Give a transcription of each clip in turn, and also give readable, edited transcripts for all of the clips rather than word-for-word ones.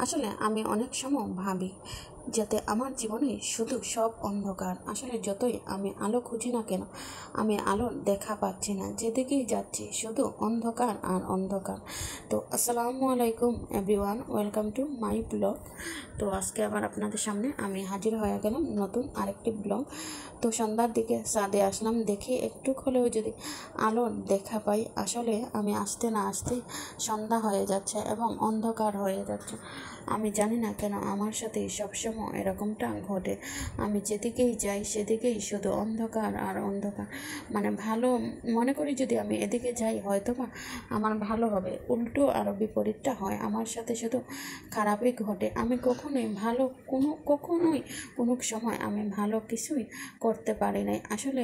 আসলে আমি অনেক সময় ভাবি যাতে আমার জীবনে শুধু সব অন্ধকার। আসলে যতই আমি আলো খুঁজি না কেন, আমি আলোর দেখা পাচ্ছি না। যেদিকেই যাচ্ছি শুধু অন্ধকার আর অন্ধকার। তো আসসালামু আলাইকুম everyone, welcome to my blog. তো আজকে আবার আপনাদের সামনে আমি হাজির হয়ে গেলাম নতুন আরেকটি ব্লগ। তো সন্ধ্যার দিকে ছাদে আসলাম, দেখি একটু হলেও যদি আলোর দেখা পাই। আসলে আমি আসতে না আসতেই সন্ধ্যা হয়ে যাচ্ছে এবং অন্ধকার হয়ে যাচ্ছে। আমি জানি না কেন আমার সাথে সবসময় এরকমটা ঘটে। আমি যেদিকেই যাই সেদিকেই শুধু অন্ধকার আর অন্ধকার। মানে ভালো মনে করি যদি আমি এদিকে যাই হয়তো বা আমার ভালো হবে, উল্টো আরও বিপরীতটা হয়। আমার সাথে শুধু খারাপই ঘটে। আমি কখনোই ভালো কখনোই কোনো সময় আমি ভালো কিছুই করতে পারি নাই। আসলে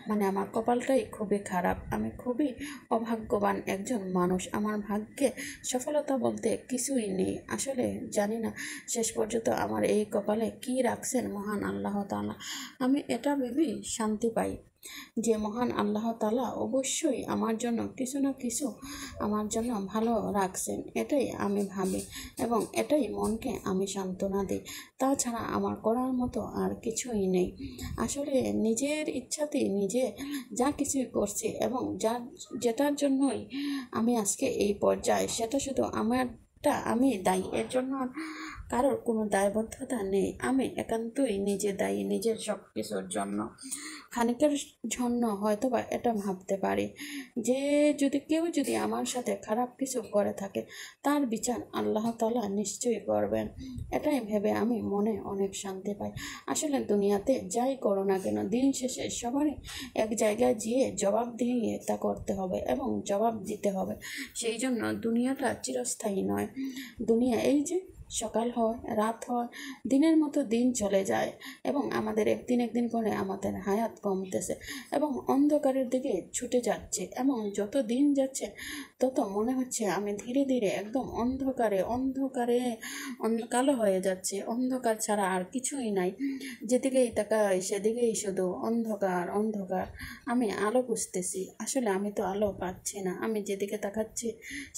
মানে আমার কপালটাই খুবই খারাপ। আমি খুবই অভাগ্যবান একজন মানুষ। আমার ভাগ্যে সফলতা বলতে কিছুই নেই। আসলে জানি না শেষ পর্যন্ত আমার এই কপালে কি রাখছেন মহান আল্লাহ তাআলা। আমি এটা ভেবেই শান্তি পাই যে মহান আল্লাহ তাআলা অবশ্যই আমার জন্য কিছু না কিছু আমার জন্য ভালো রাখছেন। এটাই আমি ভাবি এবং এটাই মনকে আমি সান্ত্বনা দিই। তাছাড়া আমার করার মতো আর কিছুই নেই। আসলে নিজের ইচ্ছাতেই নিজে যা কিছুই করছি এবং যেটার জন্যই আমি আজকে এই পর্যায়ে, সেটা শুধু আমি দায়ী। এর জন্য কারোর কোনো দায়বদ্ধতা নেই। আমি একান্তই নিজে দায়ী নিজের সব কিছুর জন্য। খানিকের জন্য হয়তো বা এটা ভাবতে পারি যে কেউ যদি আমার সাথে খারাপ কিছু করে থাকে, তার বিচার আল্লাহ তাআলা নিশ্চয়ই করবেন। এটাই ভেবে আমি মনে অনেক শান্তি পাই। আসলে দুনিয়াতে যাই করো না কেন, দিন শেষে সবারই এক জায়গায় গিয়ে জবাব দিয়ে তা করতে হবে এবং জবাব দিতে হবে। সেই জন্য দুনিয়াটা চিরস্থায়ী নয়। দুনিয়া এই যে সকাল হয়, রাত হয়, দিনের মতো দিন চলে যায় এবং আমাদের একদিন করে আমাদের হায়াত কমতেছে এবং অন্ধকারের দিকে ছুটে যাচ্ছে। এবং যত দিন যাচ্ছে তত মনে হচ্ছে আমি ধীরে ধীরে একদম অন্ধকারে কালো হয়ে যাচ্ছে। অন্ধকার ছাড়া আর কিছুই নাই। যেদিকেই তাকাই সেদিকেই শুধু অন্ধকার। আমি আলো খুঁজতেছি, আসলে আমি তো আলো পাচ্ছি না। আমি যেদিকে তাকাচ্ছি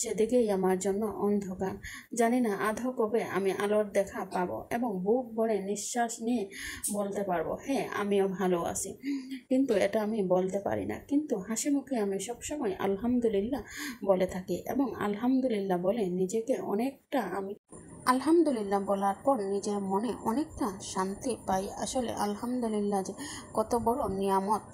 সেদিকেই আমার জন্য অন্ধকার। জানি না আধো কবে আমি আলোর দেখা পাবো এবং বুক ভরে নিঃশ্বাস নিয়ে বলতে পারবো হ্যাঁ আমিও ভালো আছি। কিন্তু এটা আমি বলতে পারি না। কিন্তু হাসি মুখে আমি সবসময় আলহামদুলিল্লাহ বলে থাকি এবং আলহামদুলিল্লাহ বলে নিজেকে আলহামদুলিল্লাহ বলার পর নিজের মনে অনেকটা শান্তি পাই। আসলে আলহামদুলিল্লাহ যে কত বড় নিয়ামত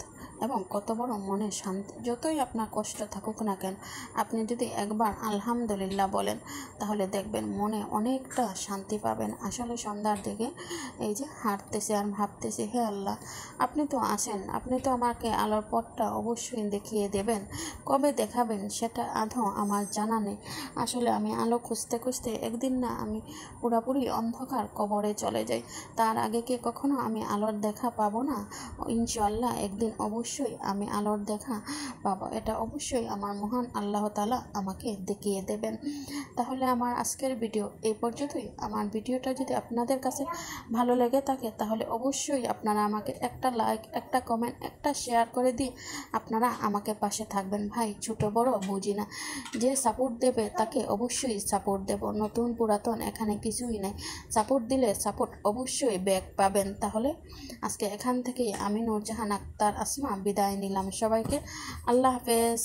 এবং কত বড় মনে শান্তি। যতই আপনার কষ্ট থাকুক না কেন, আপনি যদি একবার আলহামদুলিল্লাহ বলেন তাহলে দেখবেন মনে অনেকটা শান্তি পাবেন। আসলে সন্ধ্যার দিকে এই যে হাঁটতেছি আর ভাবতেছি, হে আল্লাহ, আপনি তো আছেন, আপনি তো আমাকে আলোর পথটা অবশ্যই দেখিয়ে দেবেন। কবে দেখাবেন সেটা আদৌ আমার জানা নেই। আসলে আমি আলো খুঁজতে খুঁজতে একদিন না আমি পুরোপুরি অন্ধকার কবরে চলে যাই। তার আগে কি কখনো আমি আলোর দেখা পাবো না? ইনশাআল্লাহ একদিন অবশ্যই আমি আলোর দেখা পাবো। এটা অবশ্যই আমার মহান আল্লাহ তাআলা আমাকে দেখিয়ে দেবেন। তাহলে আমার আজকের ভিডিও এই পর্যন্তই। আমার ভিডিওটা যদি আপনাদের কাছে ভালো লেগে থাকে তাহলে অবশ্যই আপনারা আমাকে একটা লাইক, একটা কমেন্ট, একটা শেয়ার করে দিয়ে আপনারা আমাকে পাশে থাকবেন। ভাই ছোট বড় বুঝি না, যে সাপোর্ট দেবে তাকে অবশ্যই সাপোর্ট দেব। নতুন পুরাতন এখানে কিছুই নেই। সাপোর্ট দিলে সাপোর্ট অবশ্যই ব্যাক পাবেন। তাহলে আজকে এখান থেকেই আমি নূরজাহান আক্তার আসমা বিদায় নিলাম। সবাইকে আল্লাহ হাফেজ।